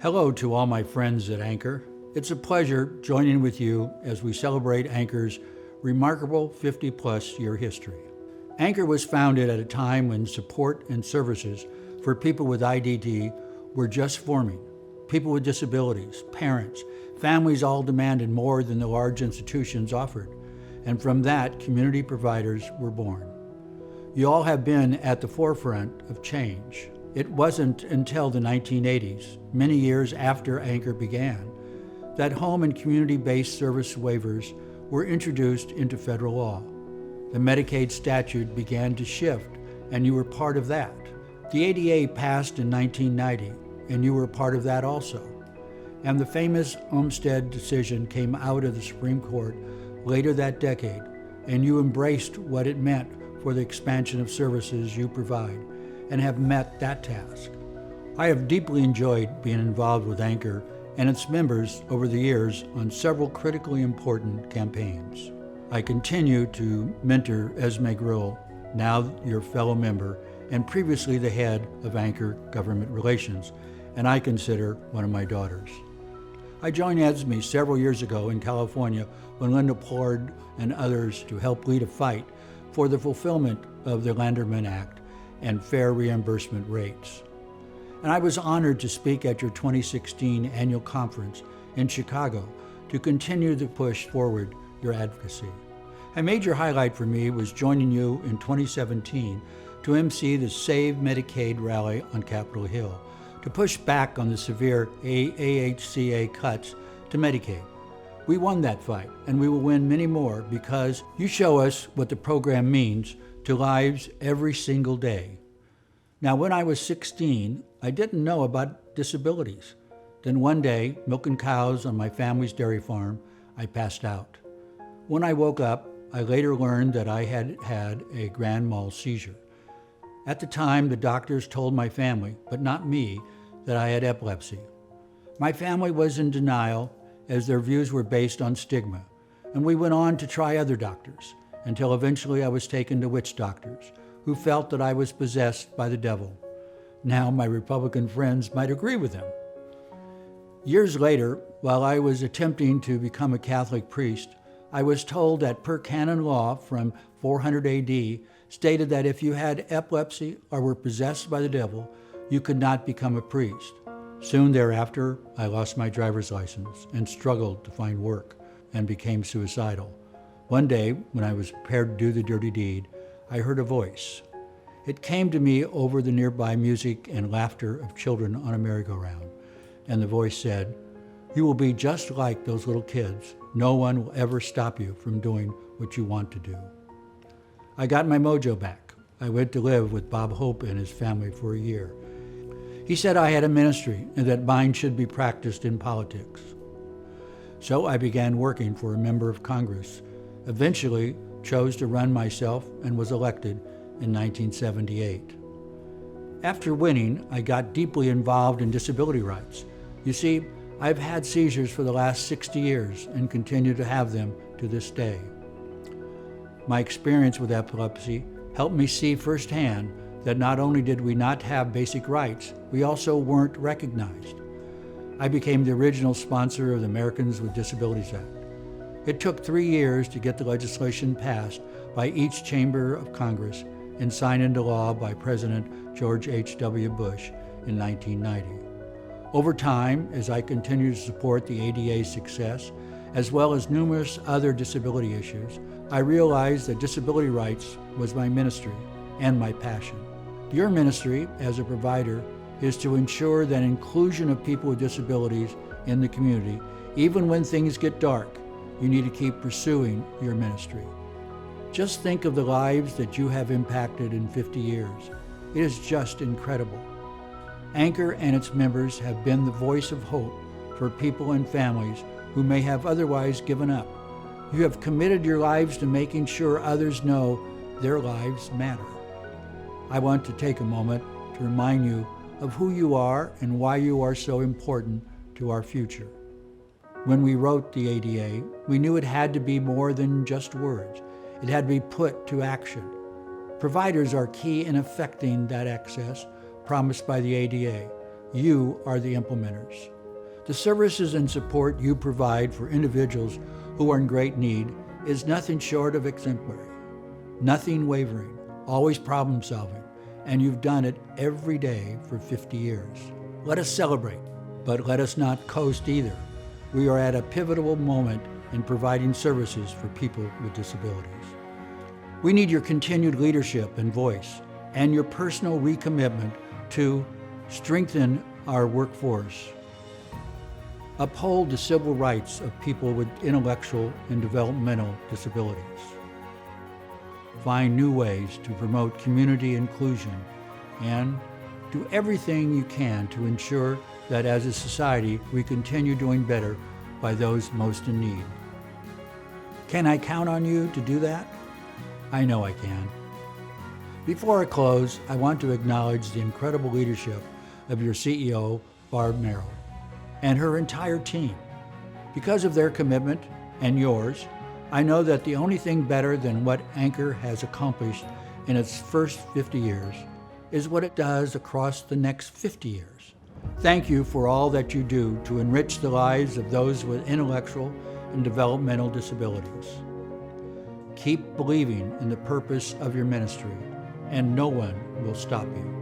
Hello to all my friends at ANCOR. It's a pleasure joining with you as we celebrate ANCOR's remarkable 50-plus year history. ANCOR was founded at a time when support and services for people with IDD were just forming. People with disabilities, parents, families all demanded more than the large institutions offered, and from that, community providers were born. You all have been at the forefront of change. It wasn't until the 1980s, many years after ANCOR began, that home and community-based service waivers were introduced into federal law. The Medicaid statute began to shift, and you were part of that. The ADA passed in 1990, and you were part of that also. And the famous Olmstead decision came out of the Supreme Court later that decade, and you embraced what it meant for the expansion of services you provide, and have met that task. I have deeply enjoyed being involved with ANCOR and its members over the years on several critically important campaigns. I continue to mentor Esme Grill, now your fellow member and previously the head of ANCOR Government Relations, and I consider one of my daughters. I joined Esme several years ago in California when Linda Pollard and others to help lead a fight for the fulfillment of the Landerman Act and fair reimbursement rates. And I was honored to speak at your 2016 annual conference in Chicago to continue to push forward your advocacy. A major highlight for me was joining you in 2017 to MC the Save Medicaid rally on Capitol Hill to push back on the severe AHCA cuts to Medicaid. We won that fight, and we will win many more because you show us what the program means to lives every single day. Now, when I was 16, I didn't know about disabilities. Then one day, milking cows on my family's dairy farm, I passed out. When I woke up, I later learned that I had had a grand mal seizure. At the time, the doctors told my family, but not me, that I had epilepsy. My family was in denial as their views were based on stigma, and we went on to try other doctors until eventually I was taken to witch doctors who felt that I was possessed by the devil. Now my Republican friends might agree with them. Years later, while I was attempting to become a Catholic priest, I was told that per canon law from 400 AD stated that if you had epilepsy or were possessed by the devil, you could not become a priest. Soon thereafter, I lost my driver's license and struggled to find work and became suicidal. One day, when I was prepared to do the dirty deed, I heard a voice. It came to me over the nearby music and laughter of children on a merry-go-round, and the voice said, "You will be just like those little kids. No one will ever stop you from doing what you want to do." I got my mojo back. I went to live with Bob Hope and his family for a year. He said I had a ministry and that mine should be practiced in politics. So I began working for a member of Congress, eventually chose to run myself and was elected in 1978. After winning, I got deeply involved in disability rights. You see, I've had seizures for the last 60 years and continue to have them to this day. My experience with epilepsy helped me see firsthand that not only did we not have basic rights, we also weren't recognized. I became the original sponsor of the Americans with Disabilities Act. It took 3 years to get the legislation passed by each chamber of Congress and signed into law by President George H.W. Bush in 1990. Over time, as I continued to support the ADA's success, as well as numerous other disability issues, I realized that disability rights was my ministry and my passion. Your ministry, as a provider, is to ensure that inclusion of people with disabilities in the community, even when things get dark, you need to keep pursuing your ministry. Just think of the lives that you have impacted in 50 years. It is just incredible. ANCOR and its members have been the voice of hope for people and families who may have otherwise given up. You have committed your lives to making sure others know their lives matter. I want to take a moment to remind you of who you are and why you are so important to our future. When we wrote the ADA, we knew it had to be more than just words. It had to be put to action. Providers are key in effecting that access promised by the ADA. You are the implementers. The services and support you provide for individuals who are in great need is nothing short of exemplary. Nothing wavering, always problem solving, and you've done it every day for 50 years. Let us celebrate, but let us not coast either. We are at a pivotal moment in providing services for people with disabilities. We need your continued leadership and voice, and your personal recommitment to strengthen our workforce, uphold the civil rights of people with intellectual and developmental disabilities, find new ways to promote community inclusion, and do everything you can to ensure that as a society we continue doing better by those most in need. Can I count on you to do that? I know I can. Before I close, I want to acknowledge the incredible leadership of your CEO, Barb Merrill, and her entire team. Because of their commitment and yours, I know that the only thing better than what ANCOR has accomplished in its first 50 years is what it does across the next 50 years. Thank you for all that you do to enrich the lives of those with intellectual and developmental disabilities. Keep believing in the purpose of your ministry, and no one will stop you.